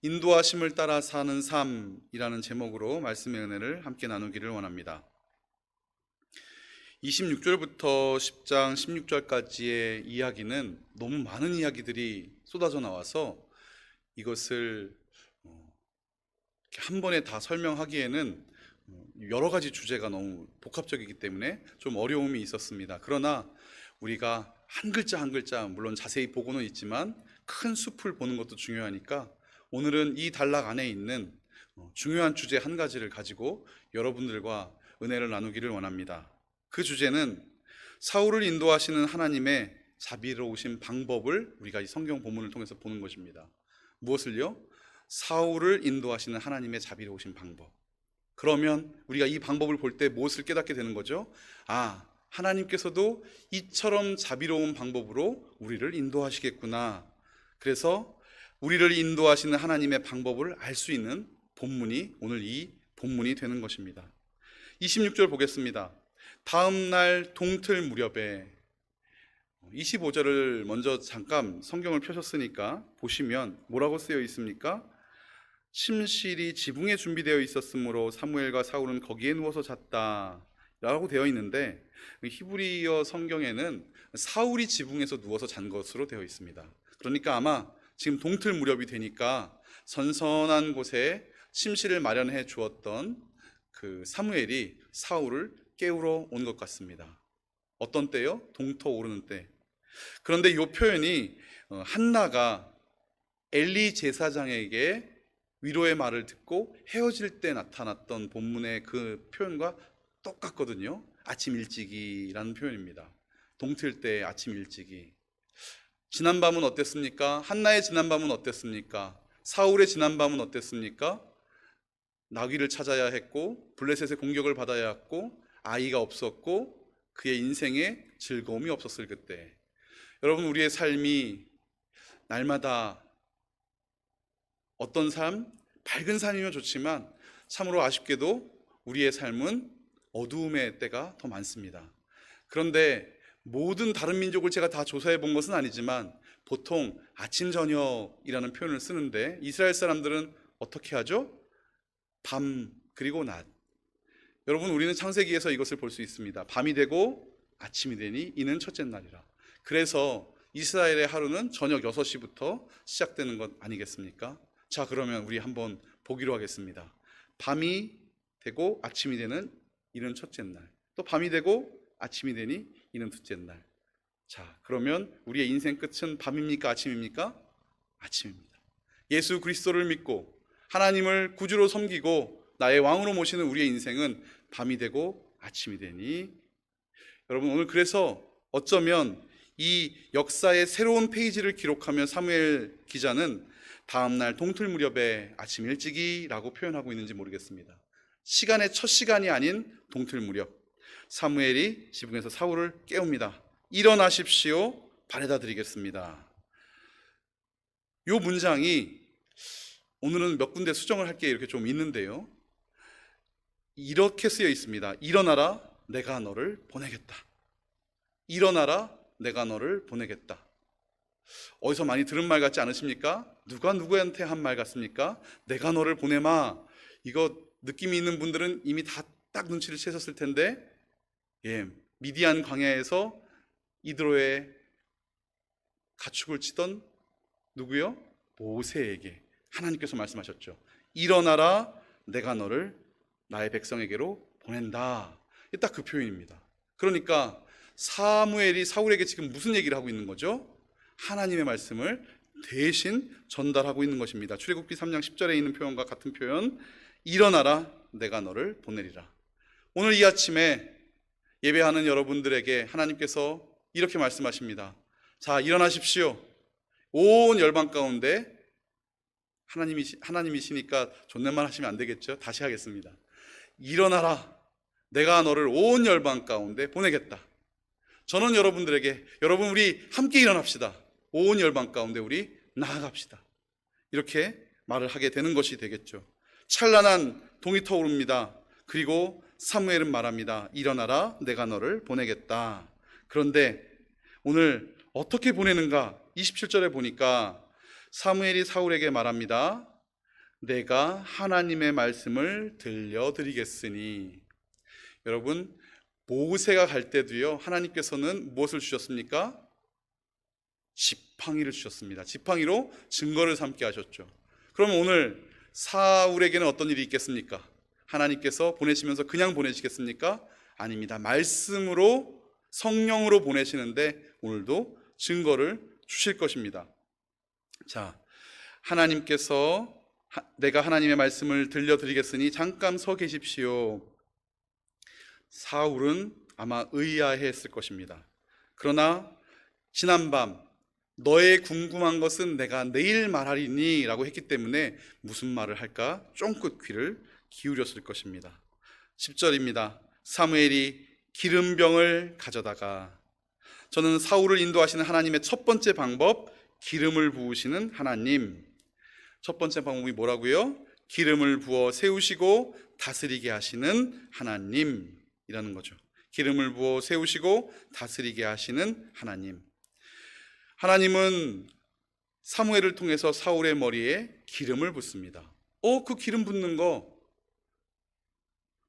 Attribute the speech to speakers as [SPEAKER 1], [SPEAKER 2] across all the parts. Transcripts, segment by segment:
[SPEAKER 1] 인도하심을 따라 사는 삶이라는 제목으로 말씀의 은혜를 함께 나누기를 원합니다. 26절부터 10장 16절까지의 이야기는 너무 많은 이야기들이 쏟아져 나와서 이것을 한 번에 다 설명하기에는 여러 가지 주제가 너무 복합적이기 때문에 좀 어려움이 있었습니다. 그러나 우리가 한 글자 한 글자 물론 자세히 보고는 있지만 큰 숲을 보는 것도 중요하니까 오늘은 이 단락 안에 있는 중요한 주제 한 가지를 가지고 여러분들과 은혜를 나누기를 원합니다. 그 주제는 사울을 인도하시는 하나님의 자비로우신 방법을 우리가 이 성경 본문을 통해서 보는 것입니다. 무엇을요? 사울을 인도하시는 하나님의 자비로우신 방법. 그러면 우리가 이 방법을 볼 때 무엇을 깨닫게 되는 거죠? 하나님께서도 이처럼 자비로운 방법으로 우리를 인도하시겠구나. 그래서 우리를 인도하시는 하나님의 방법을 알 수 있는 본문이 오늘 이 본문이 되는 것입니다. 26절 보겠습니다. 다음 날 동틀 무렵에 25절을 먼저 잠깐 성경을 펴셨으니까 보시면 뭐라고 쓰여 있습니까? 침실이 지붕에 준비되어 있었으므로 사무엘과 사울은 거기에 누워서 잤다 라고 되어 있는데 히브리어 성경에는 사울이 지붕에서 누워서 잔 것으로 되어 있습니다. 그러니까 아마 지금 동틀 무렵이 되니까 선선한 곳에 침실을 마련해 주었던 그 사무엘이 사울을 깨우러 온 것 같습니다. 어떤 때요? 동터 오르는 때. 그런데 이 표현이 한나가 엘리 제사장에게 위로의 말을 듣고 헤어질 때 나타났던 본문의 그 표현과 똑같거든요. 아침 일찍이라는 표현입니다. 동틀 때 아침 일찍이. 지난밤은 어땠습니까? 한나의 지난밤은 어땠습니까? 사울의 지난밤은 어땠습니까? 나귀를 찾아야 했고 블레셋의 공격을 받아야 했고 아이가 없었고 그의 인생에 즐거움이 없었을 그때. 여러분, 우리의 삶이 날마다 어떤 삶? 밝은 삶이면 좋지만 참으로 아쉽게도 우리의 삶은 어두움의 때가 더 많습니다. 그런데 모든 다른 민족을 제가 다 조사해 본 것은 아니지만 보통 아침 저녁이라는 표현을 쓰는데 이스라엘 사람들은 어떻게 하죠? 밤 그리고 낮. 여러분, 우리는 창세기에서 이것을 볼 수 있습니다. 밤이 되고 아침이 되니 이는 첫째 날이라. 그래서 이스라엘의 하루는 저녁 6시부터 시작되는 것 아니겠습니까? 자, 그러면 우리 한번 보기로 하겠습니다. 밤이 되고 아침이 되는 이는 첫째 날. 또 밤이 되고 아침이 되니 이는 둘째 날. 자, 그러면 우리의 인생 끝은 밤입니까? 아침입니까? 아침입니다. 예수 그리스도를 믿고 하나님을 구주로 섬기고 나의 왕으로 모시는 우리의 인생은 밤이 되고 아침이 되니. 여러분, 오늘 그래서 어쩌면 이 역사의 새로운 페이지를 기록하며 사무엘 기자는 다음 날 동틀 무렵에 아침 일찍이라고 표현하고 있는지 모르겠습니다. 시간의 첫 시간이 아닌 동틀 무렵, 사무엘이 지붕에서 사울을 깨웁니다. 일어나십시오. 바래다 드리겠습니다. 이 문장이 오늘은 몇 군데 수정을 할 게 이렇게 좀 있는데요. 이렇게 쓰여 있습니다. 일어나라, 내가 너를 보내겠다. 일어나라, 내가 너를 보내겠다. 어디서 많이 들은 말 같지 않으십니까? 누가 누구한테 한 말 같습니까? 내가 너를 보내마. 이거 느낌이 있는 분들은 이미 다 딱 눈치를 채셨을 텐데, 미디안 광야에서 이드로의 가축을 치던 누구요? 모세에게 하나님께서 말씀하셨죠. 일어나라, 내가 너를 나의 백성에게로 보낸다. 딱 그 표현입니다. 그러니까 사무엘이 사울에게 지금 무슨 얘기를 하고 있는 거죠? 하나님의 말씀을 대신 전달하고 있는 것입니다. 출애굽기 3장 10절에 있는 표현과 같은 표현, 일어나라, 내가 너를 보내리라. 오늘 이 아침에 예배하는 여러분들에게 하나님께서 이렇게 말씀하십니다. 자, 일어나십시오. 온 열방 가운데 하나님이시니까 존댓말 하시면 안 되겠죠? 다시 하겠습니다. 일어나라, 내가 너를 온 열방 가운데 보내겠다. 저는 여러분들에게, 여러분 우리 함께 일어납시다. 온 열방 가운데 우리 나아갑시다. 이렇게 말을 하게 되는 것이 되겠죠. 찬란한 동이 터오릅니다. 그리고 사무엘은 말합니다. 일어나라, 내가 너를 보내겠다. 그런데 오늘 어떻게 보내는가? 27절에 보니까 사무엘이 사울에게 말합니다. 내가 하나님의 말씀을 들려드리겠으니. 여러분, 모세가 갈 때도요, 하나님께서는 무엇을 주셨습니까? 지팡이를 주셨습니다. 지팡이로 증거를 삼게 하셨죠. 그럼 오늘 사울에게는 어떤 일이 있겠습니까? 하나님께서 보내시면서 그냥 보내시겠습니까? 아닙니다. 말씀으로, 성령으로 보내시는데 오늘도 증거를 주실 것입니다. 자, 하나님께서 내가 하나님의 말씀을 들려드리겠으니 잠깐 서 계십시오. 사울은 아마 의아해했을 것입니다. 그러나 지난밤 너의 궁금한 것은 내가 내일 말하리니 라고 했기 때문에 무슨 말을 할까 쫑긋 귀를 기울였을 것입니다. 10절입니다. 사무엘이 기름병을 가져다가. 저는 사울을 인도하시는 하나님의 첫 번째 방법, 기름을 부으시는 하나님. 첫 번째 방법이 뭐라고요? 기름을 부어 세우시고 다스리게 하시는 하나님이라는 거죠. 기름을 부어 세우시고 다스리게 하시는 하나님. 하나님은 사무엘을 통해서 사울의 머리에 기름을 붓습니다. 그 기름 붓는 거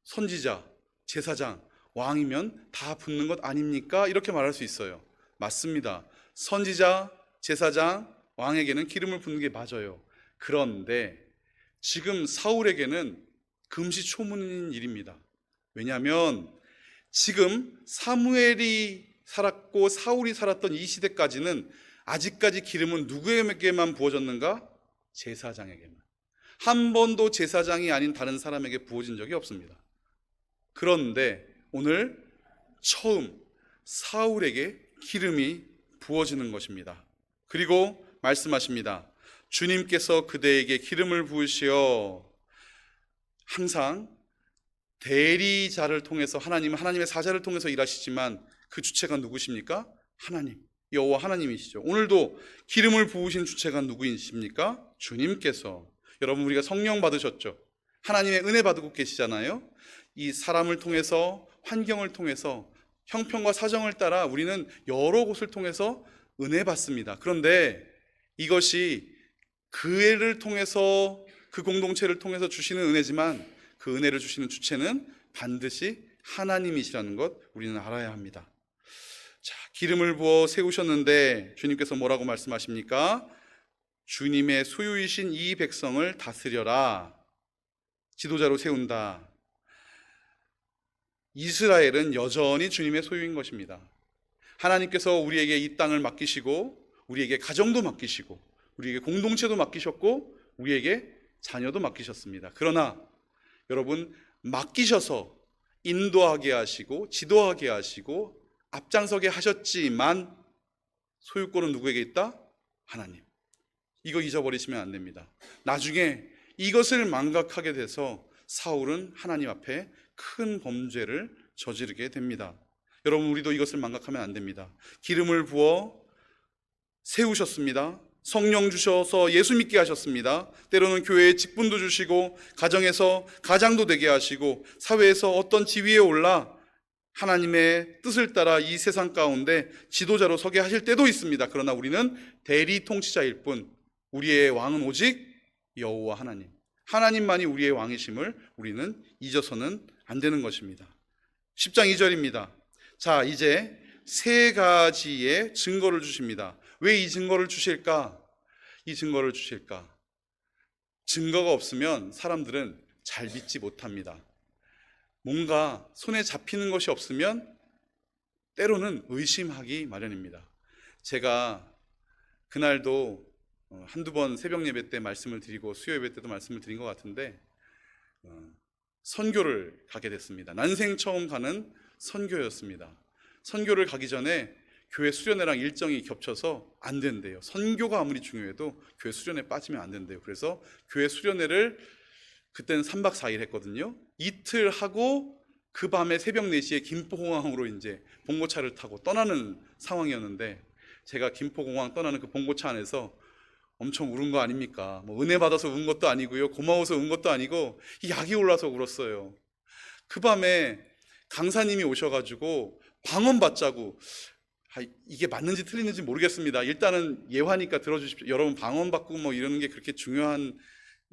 [SPEAKER 1] 선지자, 제사장, 왕이면 다 붓는 것 아닙니까? 이렇게 말할 수 있어요. 맞습니다. 선지자, 제사장, 왕에게는 기름을 붓는 게 맞아요. 그런데 지금 사울에게는 금시초문인 일입니다. 왜냐하면 지금 사무엘이 살았고 사울이 살았던 이 시대까지는 아직까지 기름은 누구에게만 부어졌는가? 제사장에게만. 한 번도 제사장이 아닌 다른 사람에게 부어진 적이 없습니다. 그런데 오늘 처음 사울에게 기름이 부어지는 것입니다. 그리고 말씀하십니다. 주님께서 그대에게 기름을 부으시어. 항상 대리자를 통해서 하나님의 사자를 통해서 일하시지만 그 주체가 누구십니까? 하나님, 여호와 하나님이시죠. 오늘도 기름을 부으신 주체가 누구이십니까? 주님께서. 여러분, 우리가 성령 받으셨죠? 하나님의 은혜 받고 계시잖아요. 이 사람을 통해서, 환경을 통해서, 형편과 사정을 따라 우리는 여러 곳을 통해서 은혜 받습니다. 그런데 이것이 그 애를 통해서, 그 공동체를 통해서 주시는 은혜지만 그 은혜를 주시는 주체는 반드시 하나님이시라는 것 우리는 알아야 합니다. 자, 기름을 부어 세우셨는데 주님께서 뭐라고 말씀하십니까? 주님의 소유이신 이 백성을 다스려라. 지도자로 세운다. 이스라엘은 여전히 주님의 소유인 것입니다. 하나님께서 우리에게 이 땅을 맡기시고 우리에게 가정도 맡기시고 우리에게 공동체도 맡기셨고 우리에게 자녀도 맡기셨습니다. 그러나 여러분, 맡기셔서 인도하게 하시고 지도하게 하시고 앞장서게 하셨지만 소유권은 누구에게 있다? 하나님. 이거 잊어버리시면 안 됩니다. 나중에 이것을 망각하게 돼서 사울은 하나님 앞에 큰 범죄를 저지르게 됩니다. 여러분, 우리도 이것을 망각하면 안 됩니다. 기름을 부어 세우셨습니다. 성령 주셔서 예수 믿게 하셨습니다. 때로는 교회에 직분도 주시고 가정에서 가장도 되게 하시고 사회에서 어떤 지위에 올라 하나님의 뜻을 따라 이 세상 가운데 지도자로 서게 하실 때도 있습니다. 그러나 우리는 대리 통치자일 뿐, 우리의 왕은 오직 여호와 하나님, 하나님만이 우리의 왕이심을 우리는 잊어서는 안 되는 것입니다. 10장 2절입니다. 자, 이제 세 가지의 증거를 주십니다. 왜 이 증거를 주실까? 이 증거를 주실까? 증거가 없으면 사람들은 잘 믿지 못합니다. 뭔가 손에 잡히는 것이 없으면 때로는 의심하기 마련입니다. 제가 그날도 한두 번 새벽 예배 때 말씀을 드리고 수요 예배 때도 말씀을 드린 것 같은데 선교를 가게 됐습니다. 난생 처음 가는 선교였습니다. 선교를 가기 전에 교회 수련회랑 일정이 겹쳐서 안 된대요. 선교가 아무리 중요해도 교회 수련회 빠지면 안 된대요. 그래서 교회 수련회를 그때는 3박 4일 했거든요. 이틀 하고 그 밤에 새벽 4시에 김포공항으로 이제 봉고차를 타고 떠나는 상황이었는데 제가 김포공항 떠나는 그 봉고차 안에서 엄청 울은 거 아닙니까? 뭐 은혜 받아서 운 것도 아니고요. 고마워서 운 것도 아니고 약이 올라서 울었어요. 그 밤에 강사님이 오셔가지고 방언 받자고, 이게 맞는지 틀리는지 모르겠습니다. 일단은 예화니까 들어주십시오. 여러분, 방언 받고 뭐 이러는 게 그렇게 중요한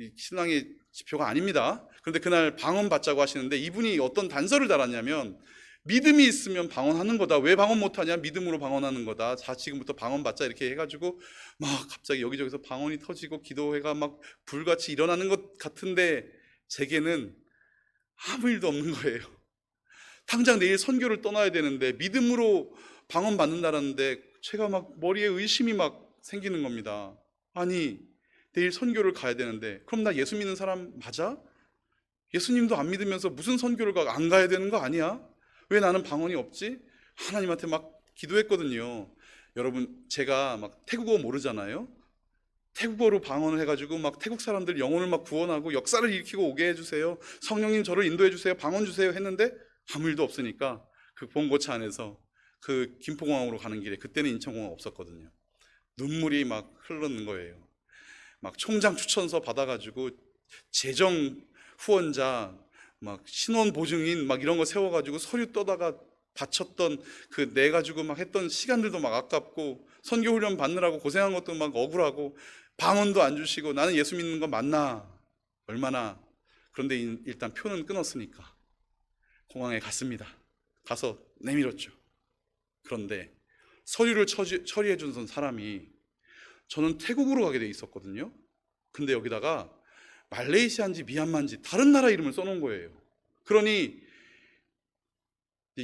[SPEAKER 1] 이 신앙의 지표가 아닙니다. 그런데 그날 방언 받자고 하시는데 이분이 어떤 단서를 달았냐면 믿음이 있으면 방언하는 거다. 왜 방언 못하냐? 믿음으로 방언하는 거다. 자, 지금부터 방언 받자 이렇게 해가지고 막 갑자기 여기저기서 방언이 터지고 기도회가 막 불같이 일어나는 것 같은데 제게는 아무 일도 없는 거예요. 당장 내일 선교를 떠나야 되는데 믿음으로 방언 받는다라는데 제가 막 머리에 의심이 막 생기는 겁니다. 아니, 내일 선교를 가야 되는데 그럼 나 예수 믿는 사람 맞아? 예수님도 안 믿으면서 무슨 선교를 안 가야 되는 거 아니야? 왜 나는 방언이 없지? 하나님한테 막 기도했거든요. 여러분, 제가 막 태국어 모르잖아요. 태국어로 방언을 해가지고 막 태국 사람들 영혼을 막 구원하고 역사를 일으키고 오게 해주세요. 성령님 저를 인도해 주세요. 방언 주세요 했는데 아무 일도 없으니까 그 본고차 안에서 그 김포공항으로 가는 길에, 그때는 인천공항 없었거든요. 눈물이 막 흐르는 거예요. 막 총장 추천서 받아가지고 재정 후원자 막 신원 보증인 막 이런 거 세워가지고 서류 떠다가 바쳤던 그 내 가지고 막 했던 시간들도 막 아깝고 선교 훈련 받느라고 고생한 것도 막 억울하고 방언도 안 주시고 나는 예수 믿는 거 맞나 얼마나. 그런데 일단 표는 끊었으니까 공항에 갔습니다. 가서 내밀었죠. 그런데 서류를 처리해 준 사람이, 저는 태국으로 가게 돼 있었거든요. 근데 여기다가 말레이시아인지 미얀마인지 다른 나라 이름을 써놓은 거예요. 그러니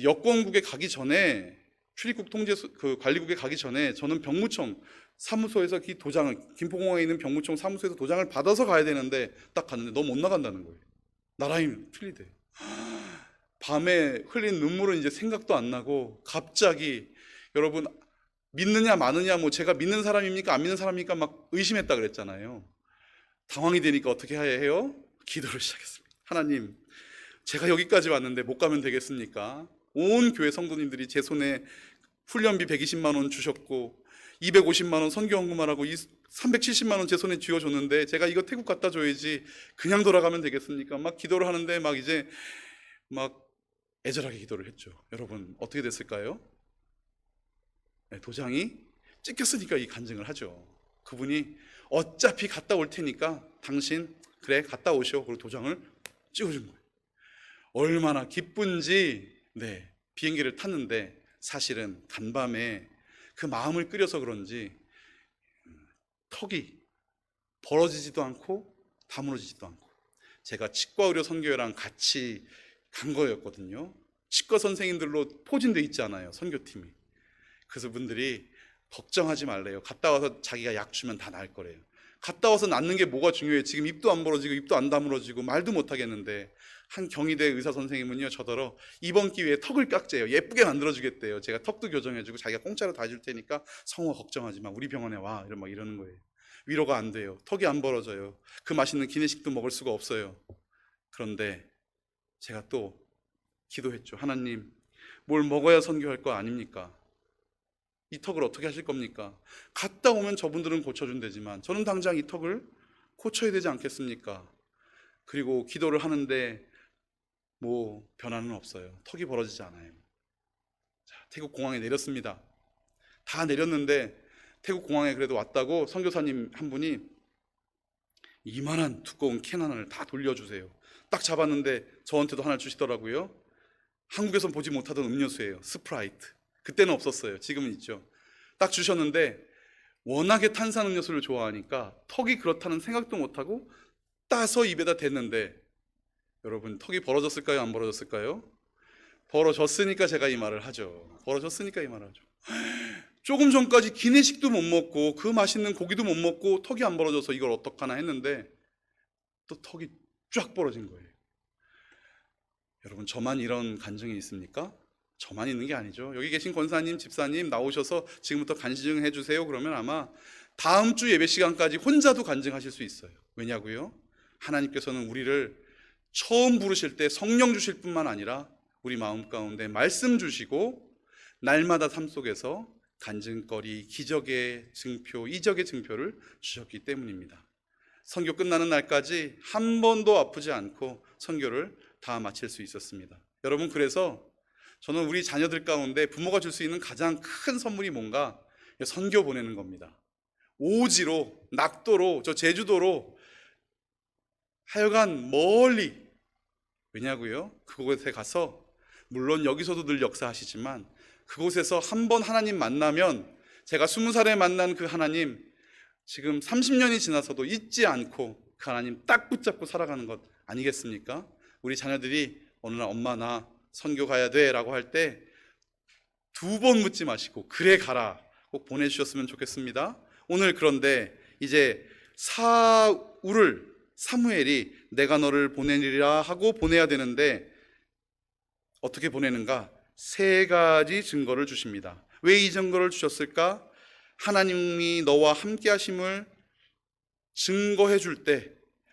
[SPEAKER 1] 여권국에 가기 전에, 출입국 통제 그 관리국에 가기 전에 저는 병무청 사무소에서 이 도장을, 김포공항에 있는 병무청 사무소에서 도장을 받아서 가야 되는데 딱 갔는데 너 못 나간다는 거예요. 나라임 틀리대. 밤에 흘린 눈물은 이제 생각도 안 나고 갑자기, 여러분 믿느냐 마느냐, 뭐 제가 믿는 사람입니까 안 믿는 사람입니까 막 의심했다 그랬잖아요. 당황이 되니까 어떻게 해요? 기도를 시작했습니다. 하나님, 제가 여기까지 왔는데 못 가면 되겠습니까? 온 교회 성도님들이 제 손에 훈련비 120만 원 주셨고 250만 원 선교 헌금하라고 370만 원 제 손에 쥐어줬는데 제가 이거 태국 갖다 줘야지 그냥 돌아가면 되겠습니까? 막 기도를 하는데 막 이제 막 애절하게 기도를 했죠. 여러분 어떻게 됐을까요? 네, 도장이 찍혔으니까 이 간증을 하죠. 그분이 어차피 갔다 올 테니까 당신 그래 갔다 오시오. 그리고 도장을 찍어준 거예요. 얼마나 기쁜지. 네, 비행기를 탔는데 사실은 간밤에 그 마음을 끓여서 그런지 턱이 벌어지지도 않고 다물어지지도 않고, 제가 치과의료 선교회랑 같이 간 거였거든요. 치과 선생님들로 포진돼 있지 않아요, 선교팀이. 그래서 분들이 걱정하지 말래요. 갔다 와서 자기가 약 주면 다 나을 거래요. 갔다 와서 낫는 게 뭐가 중요해요? 지금 입도 안 벌어지고 입도 안 다물어지고 말도 못 하겠는데, 한 경희대 의사 선생님은요 저더러 이번 기회에 턱을 깎재요. 예쁘게 만들어주겠대요. 제가 턱도 교정해주고 자기가 공짜로 다 줄 테니까 성호 걱정하지 마, 우리 병원에 와, 막 이러는 거예요. 위로가 안 돼요. 턱이 안 벌어져요. 그 맛있는 기내식도 먹을 수가 없어요. 그런데 제가 또 기도했죠. 하나님, 뭘 먹어야 선교할 거 아닙니까? 이 턱을 어떻게 하실 겁니까? 갔다 오면 저분들은 고쳐준다지만 저는 당장 이 턱을 고쳐야 되지 않겠습니까? 그리고 기도를 하는데 뭐 변화는 없어요. 턱이 벌어지지 않아요. 자, 태국 공항에 내렸습니다. 다 내렸는데 태국 공항에 그래도 왔다고 선교사님 한 분이 이만한 두꺼운 캔 하나를 다 돌려주세요. 딱 잡았는데 저한테도 하나 주시더라고요. 한국에선 보지 못하던 음료수예요. 스프라이트. 그때는 없었어요. 지금은 있죠. 딱 주셨는데 워낙에 탄산음료수를 좋아하니까 턱이 그렇다는 생각도 못하고 따서 입에다 댔는데, 여러분 턱이 벌어졌을까요? 안 벌어졌을까요? 벌어졌으니까 제가 이 말을 하죠. 벌어졌으니까 이 말을 하죠. 조금 전까지 기내식도 못 먹고 그 맛있는 고기도 못 먹고 턱이 안 벌어져서 이걸 어떡하나 했는데 또 턱이 쫙 벌어진 거예요. 여러분 저만 이런 간증이 있습니까? 저만 있는 게 아니죠. 여기 계신 권사님, 집사님 나오셔서 지금부터 간증해 주세요 그러면 아마 다음 주 예배 시간까지 혼자도 간증하실 수 있어요. 왜냐고요? 하나님께서는 우리를 처음 부르실 때 성령 주실 뿐만 아니라 우리 마음 가운데 말씀 주시고 날마다 삶 속에서 간증거리, 기적의 증표, 이적의 증표를 주셨기 때문입니다. 선교 끝나는 날까지 한 번도 아프지 않고 선교를 다 마칠 수 있었습니다. 여러분, 그래서 저는 우리 자녀들 가운데 부모가 줄 수 있는 가장 큰 선물이 뭔가? 선교 보내는 겁니다. 오지로, 낙도로, 저 제주도로 하여간 멀리, 왜냐고요? 그곳에 가서 물론 여기서도 늘 역사하시지만 그곳에서 한번 하나님 만나면 제가 20살에 만난 그 하나님 지금 30년이 지나서도 잊지 않고 그 하나님 딱 붙잡고 살아가는 것 아니겠습니까? 우리 자녀들이 어느 날 엄마 나 선교 가야 돼 라고 할 때 2번 묻지 마시고 그래 가라 꼭 보내주셨으면 좋겠습니다. 오늘 그런데 이제 사무엘이 내가 너를 보내리라 하고 보내야 되는데 어떻게 보내는가? 3가지 증거를 주십니다. 왜 이 증거를 주셨을까? 하나님이 너와 함께 하심을 증거해 줄 때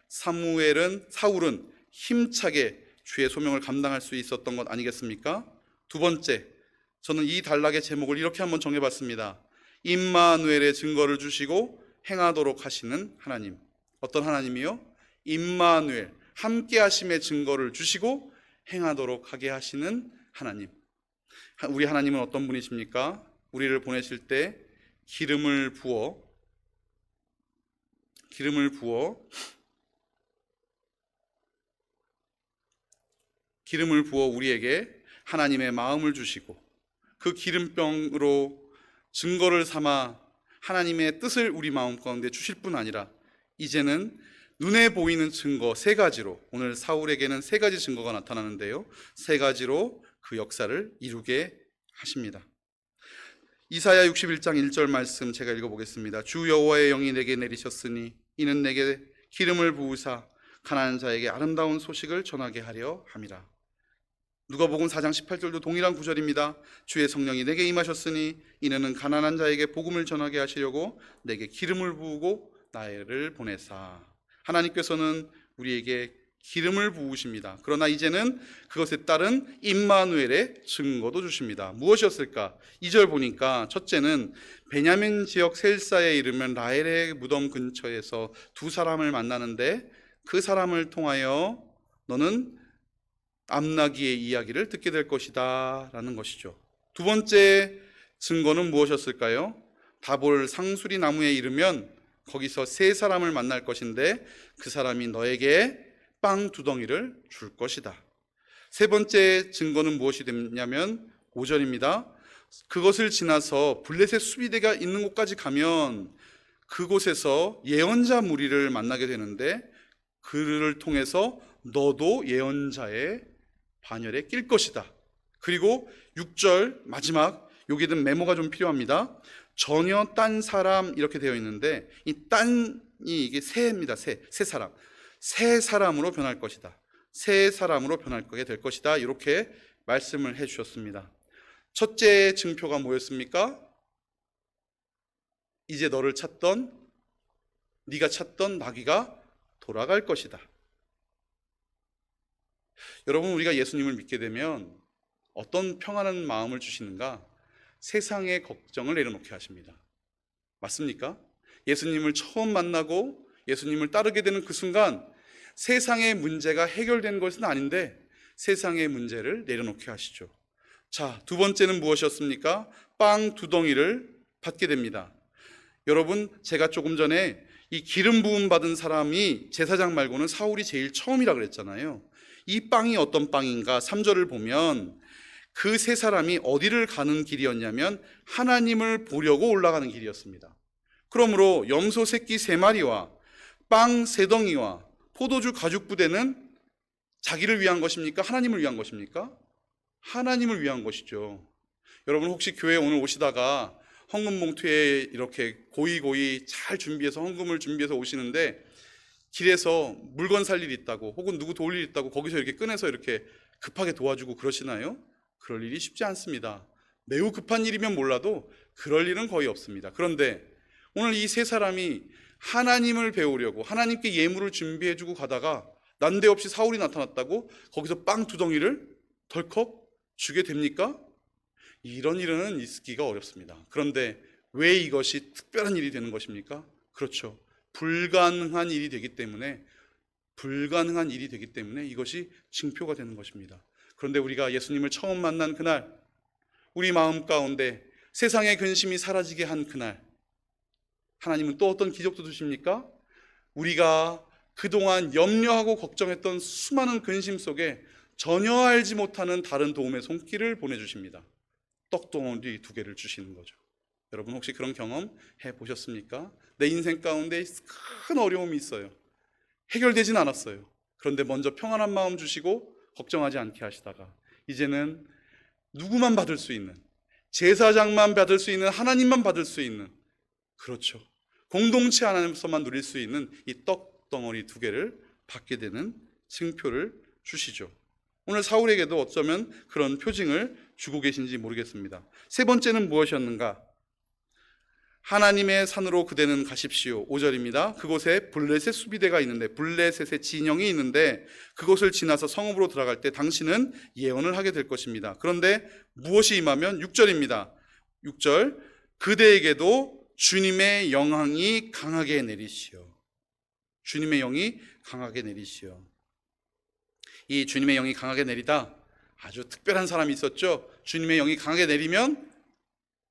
[SPEAKER 1] 사울은 힘차게 주의 소명을 감당할 수 있었던 것 아니겠습니까? 2번째, 저는 이 단락의 제목을 이렇게 한번 정해봤습니다. 임마누엘의 증거를 주시고 행하도록 하시는 하나님. 어떤 하나님이요? 임마누엘, 함께 하심의 증거를 주시고 행하도록 하게 하시는 하나님. 우리 하나님은 어떤 분이십니까? 우리를 보내실 때 기름을 부어 우리에게 하나님의 마음을 주시고 그 기름병으로 증거를 삼아 하나님의 뜻을 우리 마음 가운데 주실 뿐 아니라 이제는 눈에 보이는 증거 3가지로, 오늘 사울에게는 3가지 증거가 나타나는데요, 3가지로 그 역사를 이루게 하십니다. 이사야 61장 1절 말씀 제가 읽어보겠습니다. 주 여호와의 영이 내게 내리셨으니 이는 내게 기름을 부으사 가난한 자에게 아름다운 소식을 전하게 하려 함이라. 누가복음 4장 18절도 동일한 구절입니다. 주의 성령이 내게 임하셨으니 이는 가난한 자에게 복음을 전하게 하시려고 내게 기름을 부으고 나를 보내사. 하나님께서는 우리에게 기름을 부으십니다. 그러나 이제는 그것에 따른 임마누엘의 증거도 주십니다. 무엇이었을까? 2절 보니까 첫째는 베냐민 지역 셀사에 이르면 라헬의 무덤 근처에서 2 사람을 만나는데 그 사람을 통하여 너는 암나기의 이야기를 듣게 될 것이다 라는 것이죠. 2번째 증거는 무엇이었을까요? 다볼 상수리 나무에 이르면 거기서 3 사람을 만날 것인데 그 사람이 너에게 빵 2덩이를 줄 것이다. 3번째 증거는 무엇이 됐냐면 5절입니다. 그것을 지나서 블레셋 수비대가 있는 곳까지 가면 그곳에서 예언자 무리를 만나게 되는데 그를 통해서 너도 예언자의 반열에 낄 것이다. 그리고 6절 마지막, 여기든 메모가 좀 필요합니다. 전혀 딴 사람 이렇게 되어 있는데 이 딴이 이게 새입니다. 새 사람. 새 사람으로 변할 것이다. 새 사람으로 변하게 될 것이다. 이렇게 말씀을 해 주셨습니다. 첫째 증표가 뭐였습니까? 이제 네가 찾던 나귀가 돌아갈 것이다. 여러분, 우리가 예수님을 믿게 되면 어떤 평안한 마음을 주시는가? 세상의 걱정을 내려놓게 하십니다. 맞습니까? 예수님을 처음 만나고 예수님을 따르게 되는 그 순간 세상의 문제가 해결된 것은 아닌데 세상의 문제를 내려놓게 하시죠. 자, 2번째는 무엇이었습니까? 빵 2덩이를 받게 됩니다. 여러분, 제가 조금 전에 이 기름 부음 받은 사람이 제사장 말고는 사울이 제일 처음이라 그랬잖아요. 이 빵이 어떤 빵인가? 3절을 보면 그 3 사람이 어디를 가는 길이었냐면 하나님을 보려고 올라가는 길이었습니다. 그러므로 염소 새끼 3마리와 빵 3덩이와 포도주 가죽 부대는 자기를 위한 것입니까? 하나님을 위한 것입니까? 하나님을 위한 것이죠. 여러분, 혹시 교회에 오늘 오시다가 헌금 봉투에 이렇게 고이 잘 준비해서 헌금을 준비해서 오시는데 길에서 물건 살 일이 있다고 혹은 누구 도울 일이 있다고 거기서 이렇게 꺼내서 이렇게 급하게 도와주고 그러시나요? 그럴 일이 쉽지 않습니다. 매우 급한 일이면 몰라도 그럴 일은 거의 없습니다. 그런데 오늘 이 3 사람이 하나님을 배우려고 하나님께 예물을 준비해주고 가다가 난데없이 사울이 나타났다고 거기서 빵 2덩이를 덜컥 주게 됩니까? 이런 일은 있기가 어렵습니다. 그런데 왜 이것이 특별한 일이 되는 것입니까? 그렇죠. 불가능한 일이 되기 때문에 이것이 징표가 되는 것입니다. 그런데 우리가 예수님을 처음 만난 그날, 우리 마음 가운데 세상의 근심이 사라지게 한 그날, 하나님은 또 어떤 기적도 주십니까? 우리가 그동안 염려하고 걱정했던 수많은 근심 속에 전혀 알지 못하는 다른 도움의 손길을 보내주십니다. 떡덩어리 2개를 주시는 거죠. 여러분 혹시 그런 경험 해보셨습니까? 내 인생 가운데 큰 어려움이 있어요. 해결되진 않았어요. 그런데 먼저 평안한 마음 주시고 걱정하지 않게 하시다가 이제는 누구만 받을 수 있는, 제사장만 받을 수 있는, 하나님만 받을 수 있는, 그렇죠, 공동체 안에서만 누릴 수 있는 이 떡덩어리 2개를 받게 되는 징표를 주시죠. 오늘 사울에게도 어쩌면 그런 표징을 주고 계신지 모르겠습니다. 3번째는 무엇이었는가? 하나님의 산으로 그대는 가십시오. 5절입니다. 그곳에 블레셋 수비대가 있는데, 블레셋의 진영이 있는데 그곳을 지나서 성읍으로 들어갈 때 당신은 예언을 하게 될 것입니다. 그런데 무엇이 임하면 6절입니다. 6절, 그대에게도 주님의 영향이 강하게 내리시오. 주님의 영이 강하게 내리시오. 이 주님의 영이 강하게 내리다, 아주 특별한 사람이 있었죠. 주님의 영이 강하게 내리면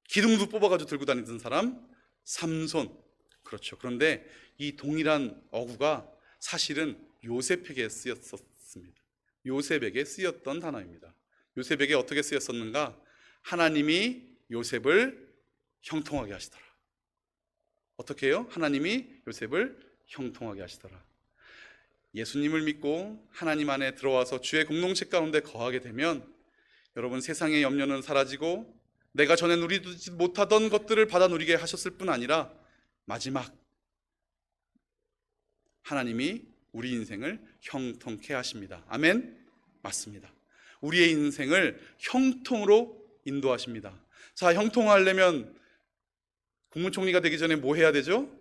[SPEAKER 1] 기둥도 뽑아가지고 들고 다니던 사람, 삼손. 그렇죠. 그런데 이 동일한 어구가 사실은 요셉에게 쓰였었습니다. 요셉에게 쓰였던 단어입니다. 요셉에게 어떻게 쓰였었는가? 하나님이 요셉을 형통하게 하시더라. 어떻게 해요? 하나님이 요셉을 형통하게 하시더라. 예수님을 믿고 하나님 안에 들어와서 주의 공동체 가운데 거하게 되면 여러분, 세상의 염려는 사라지고 내가 전에 누리지 못하던 것들을 받아 누리게 하셨을 뿐 아니라 마지막 하나님이 우리 인생을 형통케 하십니다. 아멘? 맞습니다. 우리의 인생을 형통으로 인도하십니다. 자, 형통하려면 국무총리가 되기 전에 뭐 해야 되죠?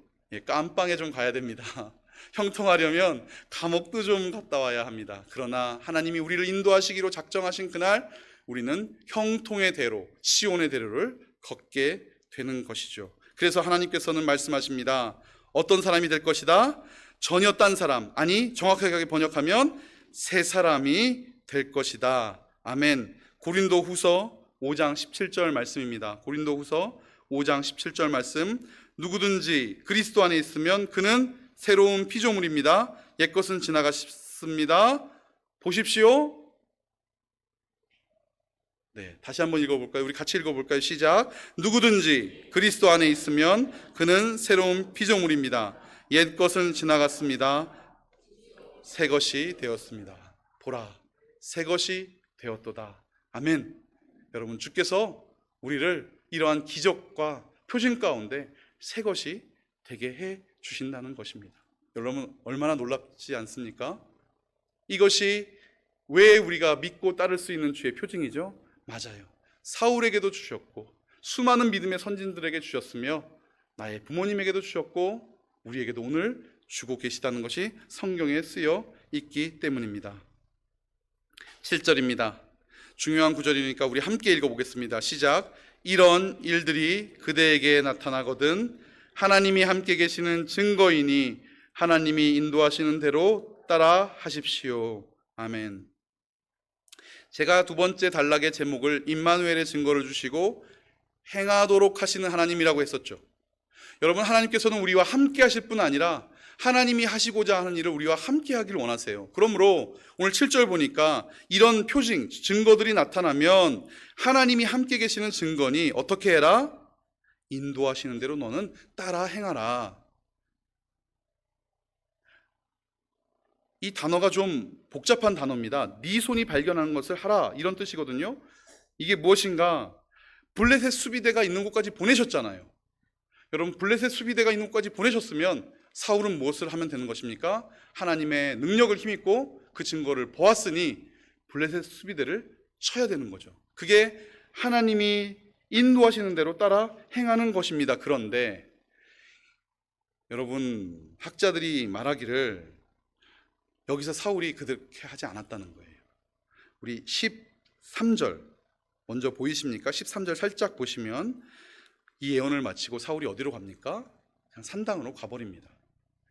[SPEAKER 1] 깜빵에 좀 가야 됩니다. 형통하려면 감옥도 좀 갔다 와야 합니다. 그러나 하나님이 우리를 인도하시기로 작정하신 그날 우리는 형통의 대로, 시온의 대로를 걷게 되는 것이죠. 그래서 하나님께서는 말씀하십니다. 어떤 사람이 될 것이다? 전혀 딴 사람, 아니 정확하게 번역하면 새 사람이 될 것이다. 아멘. 고린도후서 5장 17절 말씀입니다. 고린도후서 5장 17절 말씀, 누구든지 그리스도 안에 있으면 그는 새로운 피조물입니다. 옛것은 지나갔습니다. 보십시오. 네, 다시 한번 읽어볼까요? 우리 같이 읽어볼까요? 시작. 누구든지 그리스도 안에 있으면 그는 새로운 피조물입니다. 옛것은 지나갔습니다. 새 것이 되었습니다. 보라, 새 것이 되었도다. 아멘. 여러분, 주께서 우리를 이러한 기적과 표징 가운데 새 것이 되게 해 주신다는 것입니다. 여러분, 얼마나 놀랍지 않습니까? 이것이 왜 우리가 믿고 따를 수 있는 주의 표징이죠? 맞아요. 사울에게도 주셨고 수많은 믿음의 선진들에게 주셨으며 나의 부모님에게도 주셨고 우리에게도 오늘 주고 계시다는 것이 성경에 쓰여 있기 때문입니다. 7절입니다. 중요한 구절이니까 우리 함께 읽어보겠습니다. 시작. 이런 일들이 그대에게 나타나거든 하나님이 함께 계시는 증거이니 하나님이 인도하시는 대로 따라 하십시오. 아멘. 제가 2번째 단락의 제목을 임마누엘의 증거를 주시고 행하도록 하시는 하나님이라고 했었죠. 여러분, 하나님께서는 우리와 함께 하실 뿐 아니라 하나님이 하시고자 하는 일을 우리와 함께 하기를 원하세요. 그러므로 오늘 7절 보니까 이런 표징, 증거들이 나타나면 하나님이 함께 계시는 증거니 어떻게 해라? 인도하시는 대로 너는 따라 행하라. 이 단어가 좀 복잡한 단어입니다. 네 손이 발견하는 것을 하라, 이런 뜻이거든요. 이게 무엇인가? 블레셋 수비대가 있는 곳까지 보내셨잖아요. 여러분, 블레셋 수비대가 있는 곳까지 보내셨으면 사울은 무엇을 하면 되는 것입니까? 하나님의 능력을 힘입고 그 증거를 보았으니 블레셋 수비대를 쳐야 되는 거죠. 그게 하나님이 인도하시는 대로 따라 행하는 것입니다. 그런데 여러분, 학자들이 말하기를 여기서 사울이 그렇게 하지 않았다는 거예요. 우리 13절 먼저 보이십니까? 13절 살짝 보시면 이 예언을 마치고 사울이 어디로 갑니까? 그냥 산당으로 가버립니다.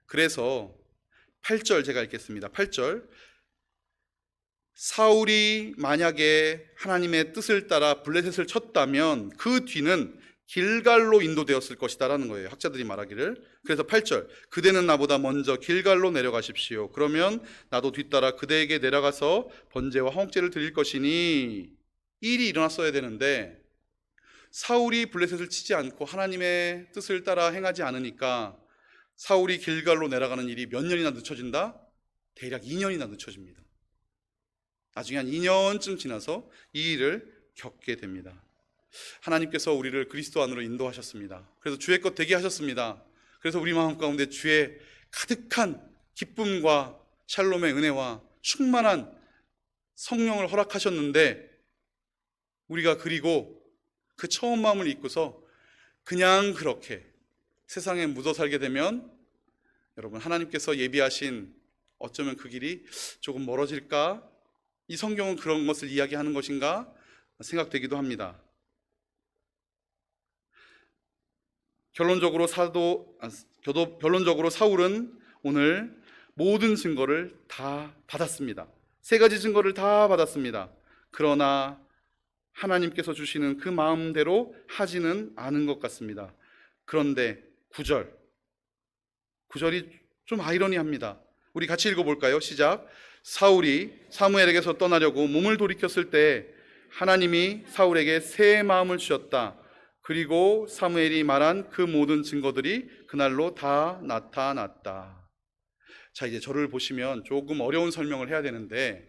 [SPEAKER 1] 그래서 8절 제가 읽겠습니다. 8절, 사울이 만약에 하나님의 뜻을 따라 블레셋을 쳤다면 그 뒤는 길갈로 인도되었을 것이다라는 거예요. 학자들이 말하기를. 그래서 8절, 그대는 나보다 먼저 길갈로 내려가십시오. 그러면 나도 뒤따라 그대에게 내려가서 번제와 화목제를 드릴 것이니, 이 일이 일어났어야 되는데 사울이 블레셋을 치지 않고 하나님의 뜻을 따라 행하지 않으니까 사울이 길갈로 내려가는 일이 몇 년이나 늦춰진다? 대략 2년이나 늦춰집니다. 나중에 한 2년쯤 지나서 이 일을 겪게 됩니다. 하나님께서 우리를 그리스도 안으로 인도하셨습니다. 그래서 주의 것 되게 하셨습니다. 그래서 우리 마음 가운데 주의 가득한 기쁨과 샬롬의 은혜와 충만한 성령을 허락하셨는데, 우리가 그리고 그 처음 마음을 잊고서 그냥 그렇게 세상에 묻어 살게 되면, 여러분, 하나님께서 예비하신 어쩌면 그 길이 조금 멀어질까? 이 성경은 그런 것을 이야기하는 것인가 생각되기도 합니다. 결론적으로 사울은 오늘 모든 증거를 다 받았습니다. 3가지 증거를 다 받았습니다. 그러나 하나님께서 주시는 그 마음대로 하지는 않은 것 같습니다. 그런데 9절이 좀 아이러니합니다. 우리 같이 읽어볼까요? 시작. 사울이 사무엘에게서 떠나려고 몸을 돌이켰을 때 하나님이 사울에게 새 마음을 주셨다. 그리고 사무엘이 말한 그 모든 증거들이 그날로 다 나타났다. 자, 이제 저를 보시면 조금 어려운 설명을 해야 되는데,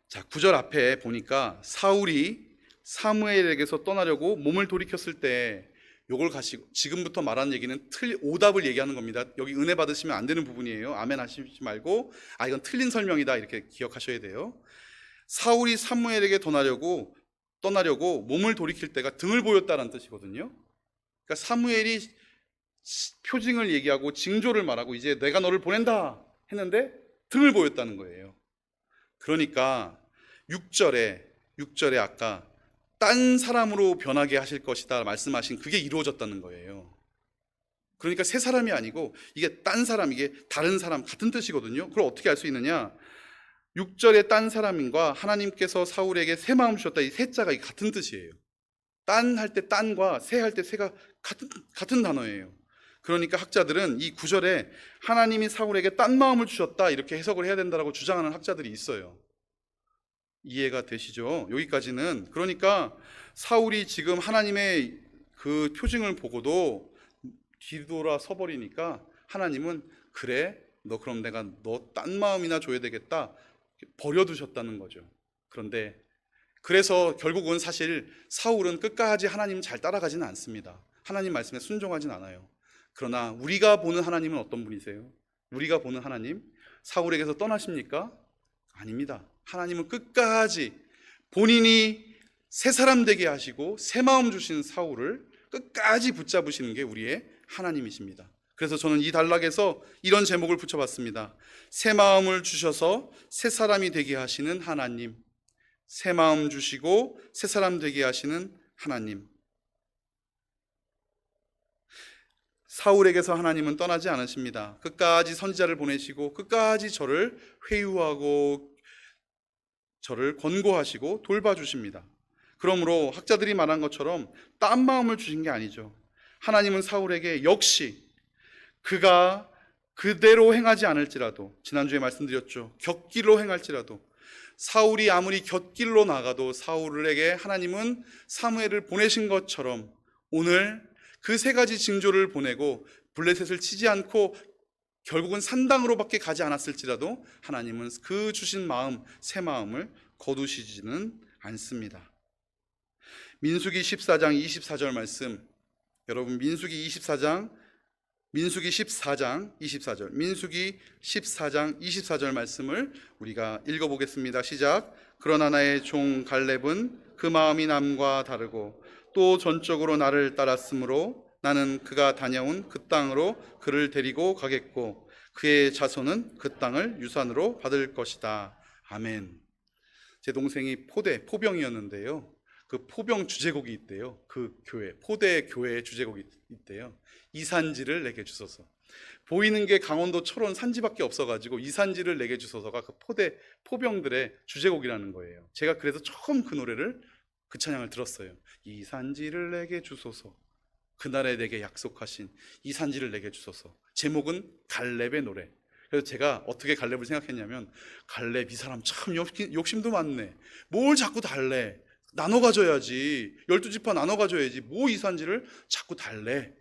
[SPEAKER 1] 자, 9절 앞에 보니까 사울이 사무엘에게서 떠나려고 몸을 돌이켰을 때, 요걸 가시고 지금부터 말하는 얘기는 오답을 얘기하는 겁니다. 여기 은혜 받으시면 안 되는 부분이에요. 아멘 하시지 말고, 이건 틀린 설명이다, 이렇게 기억하셔야 돼요. 사울이 사무엘에게 떠나려고 몸을 돌이킬 때가 등을 보였다는 뜻이거든요. 그러니까 사무엘이 표징을 얘기하고 징조를 말하고 이제 내가 너를 보낸다 했는데 등을 보였다는 거예요. 그러니까 6절에 아까 딴 사람으로 변하게 하실 것이다 말씀하신 그게 이루어졌다는 거예요. 그러니까 새 사람이 아니고 이게 딴 사람, 이게 다른 사람 같은 뜻이거든요. 그걸 어떻게 알 수 있느냐? 6절의 딴 사람인과 하나님께서 사울에게 새 마음 주셨다, 이 새 자가 같은 뜻이에요. 딴 할 때 딴과 새 할 때 새가 같은 단어예요. 그러니까 학자들은 이 9절에 하나님이 사울에게 딴 마음을 주셨다 이렇게 해석을 해야 된다고 주장하는 학자들이 있어요. 이해가 되시죠? 여기까지는. 그러니까 사울이 지금 하나님의 그 표징을 보고도 뒤돌아 서버리니까 하나님은 그래, 너 그럼 내가 너 딴 마음이나 줘야 되겠다 버려두셨다는 거죠. 그런데 그래서 결국은 사실 사울은 끝까지 하나님 잘 따라가지는 않습니다. 하나님 말씀에 순종하진 않아요. 그러나 우리가 보는 하나님은 어떤 분이세요? 우리가 보는 하나님, 사울에게서 떠나십니까? 아닙니다. 하나님은 끝까지 본인이 새 사람 되게 하시고 새 마음 주신 사울을 끝까지 붙잡으시는 게 우리의 하나님이십니다. 그래서 저는 이 단락에서 이런 제목을 붙여봤습니다. 새 마음을 주셔서 새 사람이 되게 하시는 하나님. 새 마음 주시고 새 사람 되게 하시는 하나님. 사울에게서 하나님은 떠나지 않으십니다. 끝까지 선지자를 보내시고 끝까지 저를 회유하고 저를 권고하시고 돌봐주십니다. 그러므로 학자들이 말한 것처럼 딴 마음을 주신 게 아니죠. 하나님은 사울에게 역시 그가 그대로 행하지 않을지라도, 지난주에 말씀드렸죠, 곁길로 행할지라도, 사울이 아무리 곁길로 나가도 사울에게 하나님은 사무엘을 보내신 것처럼 오늘 그 3가지 징조를 보내고 블레셋을 치지 않고 결국은 산당으로밖에 가지 않았을지라도 하나님은 그 주신 마음, 새 마음을 거두시지는 않습니다. 민수기 14장 24절 말씀, 여러분 민수기 14장 24절 말씀을 우리가 읽어보겠습니다. 시작. 그러나 나의 종 갈렙은 그 마음이 남과 다르고 또 전적으로 나를 따랐으므로 나는 그가 다녀온 그 땅으로 그를 데리고 가겠고 그의 자손은 그 땅을 유산으로 받을 것이다. 아멘. 제 동생이 포병이었는데요. 그 포병 주제곡이 있대요. 그 교회, 포대 교회 주제곡이 있대요. 이산지를 내게 주소서. 보이는 게 강원도 철원 산지밖에 없어가지고 이산지를 내게 주소서가 그 포병들의 주제곡이라는 거예요. 제가 그래서 처음 그 노래를 그 찬양을 들었어요. 이 산지를 내게 주소서. 그날에 내게 약속하신 이 산지를 내게 주소서. 제목은 갈렙의 노래. 그래서 제가 어떻게 갈렙을 생각했냐면, 갈렙 이 사람 참 욕심도 많네. 뭘 자꾸 달래. 나눠 가져야지. 12지파 나눠 가져야지. 뭐 이 산지를 자꾸 달래.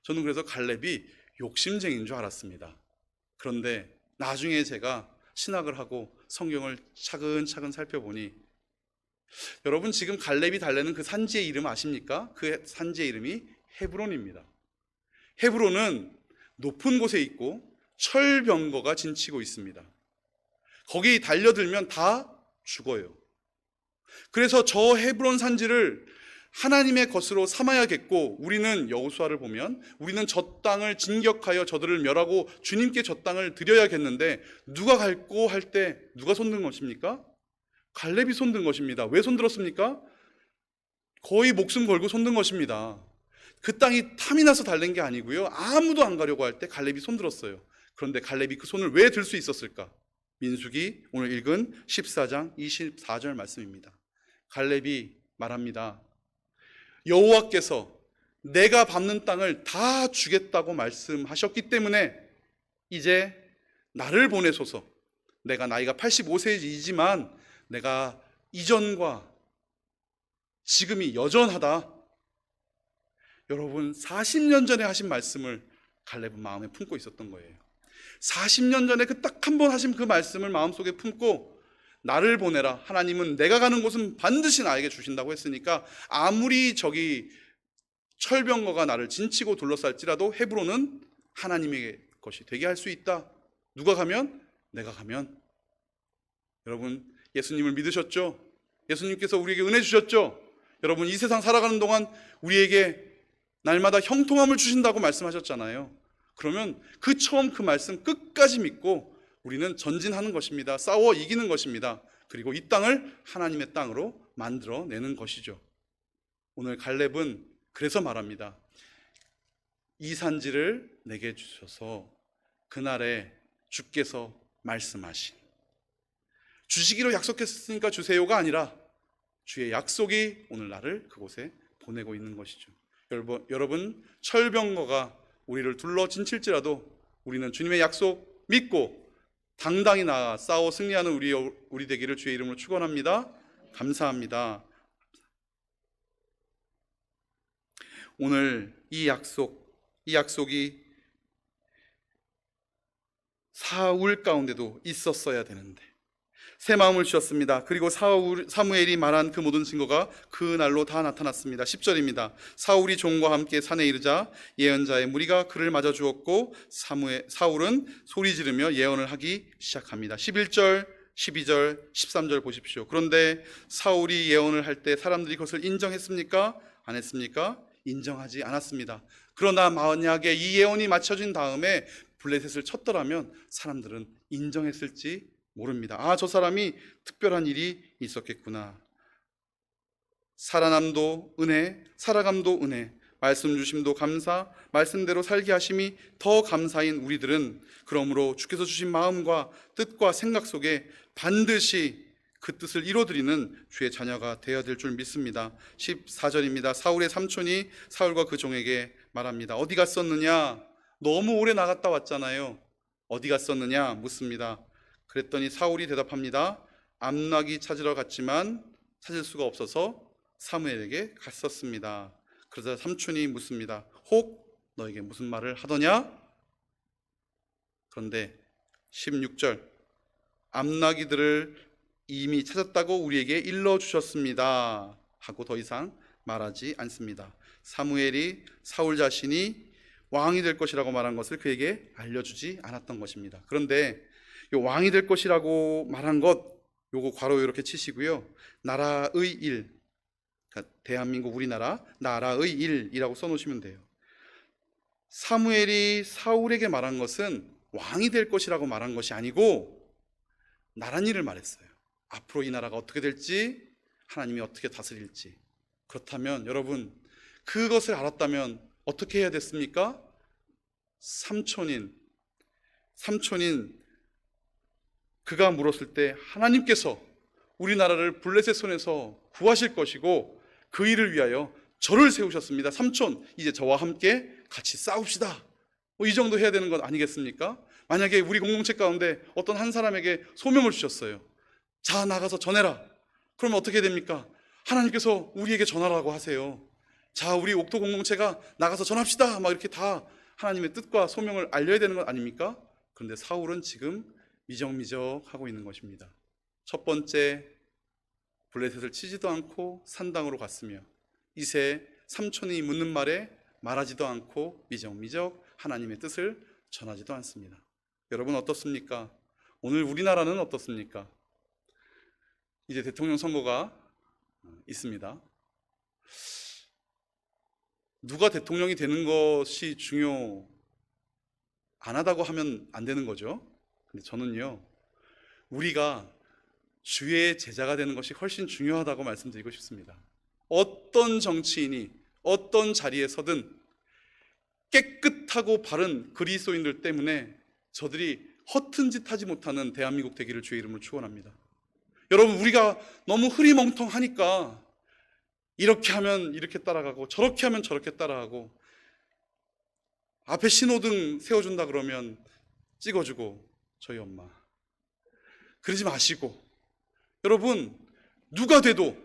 [SPEAKER 1] 저는 그래서 갈렙이 욕심쟁이인 줄 알았습니다. 그런데 나중에 제가 신학을 하고 성경을 차근차근 살펴보니, 여러분 지금 갈렙이 달래는 그 산지의 이름 아십니까? 그 산지의 이름이 헤브론입니다. 헤브론은 높은 곳에 있고 철병거가 진치고 있습니다. 거기 달려들면 다 죽어요. 그래서 저 헤브론 산지를 하나님의 것으로 삼아야겠고, 우리는 여호수아를 보면 우리는 저 땅을 진격하여 저들을 멸하고 주님께 저 땅을 드려야겠는데, 누가 갈고 할 때 누가 손든 것입니까? 갈렙이 손든 것입니다. 왜 손들었습니까? 거의 목숨 걸고 손든 것입니다. 그 땅이 탐이 나서 달랜 게 아니고요, 아무도 안 가려고 할 때 갈렙이 손들었어요. 그런데 갈렙이 그 손을 왜 들 수 있었을까? 민수기 오늘 읽은 14장 24절 말씀입니다. 갈렙이 말합니다. 여호와께서 내가 밟는 땅을 다 주겠다고 말씀하셨기 때문에 이제 나를 보내소서. 내가 나이가 85세이지만 내가 이전과 지금이 여전하다. 여러분, 40년 전에 하신 말씀을 갈렙은 마음에 품고 있었던 거예요. 40년 전에 그 딱 한 번 하신 그 말씀을 마음속에 품고, 나를 보내라. 하나님은 내가 가는 곳은 반드시 나에게 주신다고 했으니까 아무리 저기 철병거가 나를 진치고 둘러쌀지라도 헤브론은 하나님의 것이 되게 할 수 있다. 누가 가면? 내가 가면. 여러분, 예수님을 믿으셨죠? 예수님께서 우리에게 은혜 주셨죠? 여러분, 이 세상 살아가는 동안 우리에게 날마다 형통함을 주신다고 말씀하셨잖아요. 그러면 그 처음 그 말씀 끝까지 믿고 우리는 전진하는 것입니다. 싸워 이기는 것입니다. 그리고 이 땅을 하나님의 땅으로 만들어내는 것이죠. 오늘 갈렙은 그래서 말합니다. 이 산지를 내게 주셔서 그날에 주께서 말씀하신, 주시기로 약속했으니까 주세요가 아니라 주의 약속이 오늘 나를 그곳에 보내고 있는 것이죠. 여러분, 철병거가 우리를 둘러 진칠지라도 우리는 주님의 약속 믿고 당당히 나아 싸워 승리하는 우리 되기를 주의 이름으로 축원합니다. 감사합니다. 오늘 이 약속이 사울 가운데도 있었어야 되는데 새 마음을 주셨습니다. 그리고 사무엘이 말한 그 모든 증거가 그날로 다 나타났습니다. 10절입니다. 사울이 종과 함께 산에 이르자 예언자의 무리가 그를 맞아 주었고 사울은 소리 지르며 예언을 하기 시작합니다. 11절, 12절, 13절 보십시오. 그런데 사울이 예언을 할 때 사람들이 그것을 인정했습니까? 안 했습니까? 인정하지 않았습니다. 그러나 만약에 이 예언이 맞춰진 다음에 블레셋을 쳤더라면 사람들은 인정했을지 모릅니다. 아, 저 사람이 특별한 일이 있었겠구나. 살아남도 은혜, 살아감도 은혜, 말씀 주심도 감사, 말씀대로 살게 하심이 더 감사인 우리들은 그러므로 주께서 주신 마음과 뜻과 생각 속에 반드시 그 뜻을 이뤄드리는 주의 자녀가 되어야 될 줄 믿습니다. 14절입니다. 사울의 삼촌이 사울과 그 종에게 말합니다. 어디 갔었느냐? 너무 오래 나갔다 왔잖아요. 어디 갔었느냐? 묻습니다. 그랬더니 사울이 대답합니다. 암낙이 찾으러 갔지만 찾을 수가 없어서 사무엘에게 갔었습니다. 그러자 삼촌이 묻습니다. 혹 너에게 무슨 말을 하더냐? 그런데 16절, 암낙이들을 이미 찾았다고 우리에게 일러주셨습니다 하고 더 이상 말하지 않습니다. 사무엘이 사울 자신이 왕이 될 것이라고 말한 것을 그에게 알려주지 않았던 것입니다. 그런데 요 왕이 될 것이라고 말한 것, 요거 괄호 이렇게 치시고요. 나라의 일, 그러니까 대한민국 우리나라 나라의 일이라고 써놓으시면 돼요. 사무엘이 사울에게 말한 것은 왕이 될 것이라고 말한 것이 아니고 나란 일을 말했어요. 앞으로 이 나라가 어떻게 될지, 하나님이 어떻게 다스릴지. 그렇다면 여러분, 그것을 알았다면 어떻게 해야 됐습니까? 삼촌인 그가 물었을 때 하나님께서 우리나라를 블레셋 손에서 구하실 것이고 그 일을 위하여 저를 세우셨습니다. 삼촌, 이제 저와 함께 같이 싸웁시다. 이 정도 해야 되는 것 아니겠습니까? 만약에 우리 공동체 가운데 어떤 한 사람에게 소명을 주셨어요. 자, 나가서 전해라. 그러면 어떻게 됩니까? 하나님께서 우리에게 전하라고 하세요. 자, 우리 옥토 공동체가 나가서 전합시다. 막 이렇게 다 하나님의 뜻과 소명을 알려야 되는 것 아닙니까? 그런데 사울은 지금 미적미적 하고 있는 것입니다. 첫 번째, 블레셋을 치지도 않고 산당으로 갔으며, 이세 삼촌이 묻는 말에 말하지도 않고 미적미적 하나님의 뜻을 전하지도 않습니다. 여러분 어떻습니까? 오늘 우리나라는 어떻습니까? 이제 대통령 선거가 있습니다. 누가 대통령이 되는 것이 중요 안 하다고 하면 안 되는 거죠. 근데 저는요, 우리가 주의 제자가 되는 것이 훨씬 중요하다고 말씀드리고 싶습니다. 어떤 정치인이 어떤 자리에 서든 깨끗하고 바른 그리스도인들 때문에 저들이 허튼 짓 하지 못하는 대한민국 되기를 주의 이름으로 축원합니다. 여러분, 우리가 너무 흐리멍텅하니까 이렇게 하면 이렇게 따라가고 저렇게 하면 저렇게 따라가고, 앞에 신호등 세워준다 그러면 찍어주고, 저희 엄마 그러지 마시고, 여러분, 누가 돼도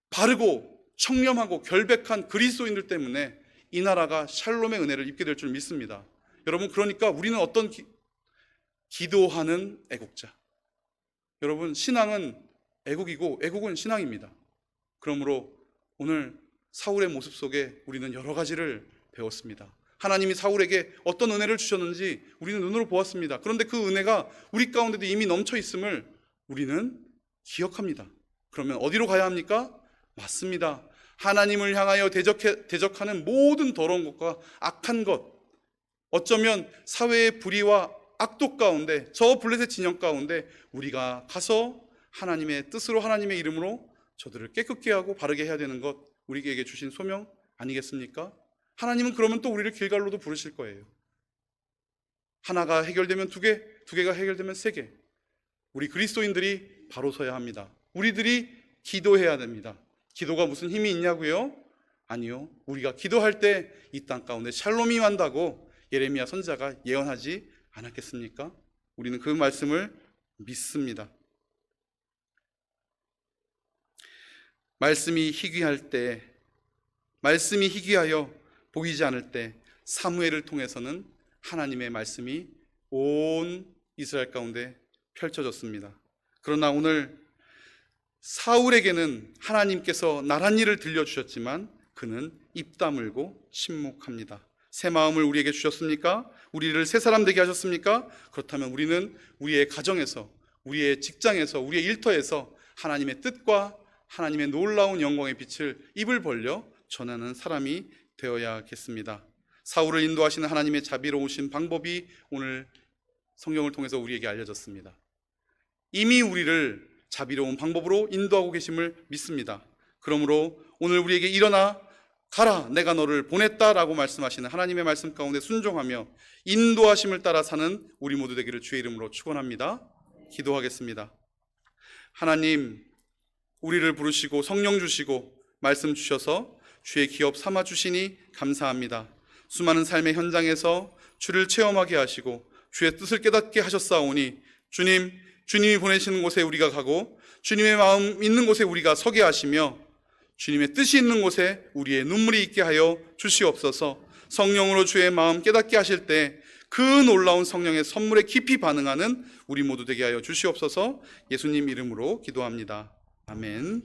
[SPEAKER 1] 바르고 청렴하고 결백한 그리스도인들 때문에 이 나라가 샬롬의 은혜를 입게 될 줄 믿습니다. 여러분, 그러니까 우리는 어떤 기도하는 애국자. 여러분, 신앙은 애국이고 애국은 신앙입니다. 그러므로 오늘 사울의 모습 속에 우리는 여러 가지를 배웠습니다. 하나님이 사울에게 어떤 은혜를 주셨는지 우리는 눈으로 보았습니다. 그런데 그 은혜가 우리 가운데도 이미 넘쳐 있음을 우리는 기억합니다. 그러면 어디로 가야 합니까? 맞습니다. 하나님을 향하여 대적하는 모든 더러운 것과 악한 것, 어쩌면 사회의 불의와 악독 가운데, 저 블레셋 진영 가운데 우리가 가서 하나님의 뜻으로, 하나님의 이름으로 저들을 깨끗게 하고 바르게 해야 되는 것, 우리에게 주신 소명 아니겠습니까? 하나님은 그러면 또 우리를 길갈로도 부르실 거예요. 하나가 해결되면 두 개, 두 개가 해결되면 세 개. 우리 그리스도인들이 바로 서야 합니다. 우리들이 기도해야 됩니다. 기도가 무슨 힘이 있냐고요? 아니요. 우리가 기도할 때 이 땅 가운데 샬롬이 임한다고 예레미야 선지자가 예언하지 않았겠습니까? 우리는 그 말씀을 믿습니다. 말씀이 희귀할 때, 말씀이 희귀하여 보이지 않을 때 사무엘을 통해서는 하나님의 말씀이 온 이스라엘 가운데 펼쳐졌습니다. 그러나 오늘 사울에게는 하나님께서 나란 일을 들려주셨지만 그는 입 다물고 침묵합니다. 새 마음을 우리에게 주셨습니까? 우리를 새 사람 되게 하셨습니까? 그렇다면 우리는 우리의 가정에서, 우리의 직장에서, 우리의 일터에서 하나님의 뜻과 하나님의 놀라운 영광의 빛을 입을 벌려 전하는 사람이 되어야겠습니다. 사울을 인도하시는 하나님의 자비로우신 방법이 오늘 성경을 통해서 우리에게 알려졌습니다. 이미 우리를 자비로운 방법으로 인도하고 계심을 믿습니다. 그러므로 오늘 우리에게 일어나 가라, 내가 너를 보냈다라고 말씀하시는 하나님의 말씀 가운데 순종하며 인도하심을 따라 사는 우리 모두 되기를 주의 이름으로 축원합니다. 기도하겠습니다. 하나님, 우리를 부르시고 성령 주시고 말씀 주셔서 주의 기업 삼아 주시니 감사합니다. 수많은 삶의 현장에서 주를 체험하게 하시고 주의 뜻을 깨닫게 하셨사오니 주님이 보내시는 곳에 우리가 가고 주님의 마음 있는 곳에 우리가 서게 하시며 주님의 뜻이 있는 곳에 우리의 눈물이 있게 하여 주시옵소서. 성령으로 주의 마음 깨닫게 하실 때 그 놀라운 성령의 선물에 깊이 반응하는 우리 모두 되게 하여 주시옵소서. 예수님 이름으로 기도합니다. 아멘.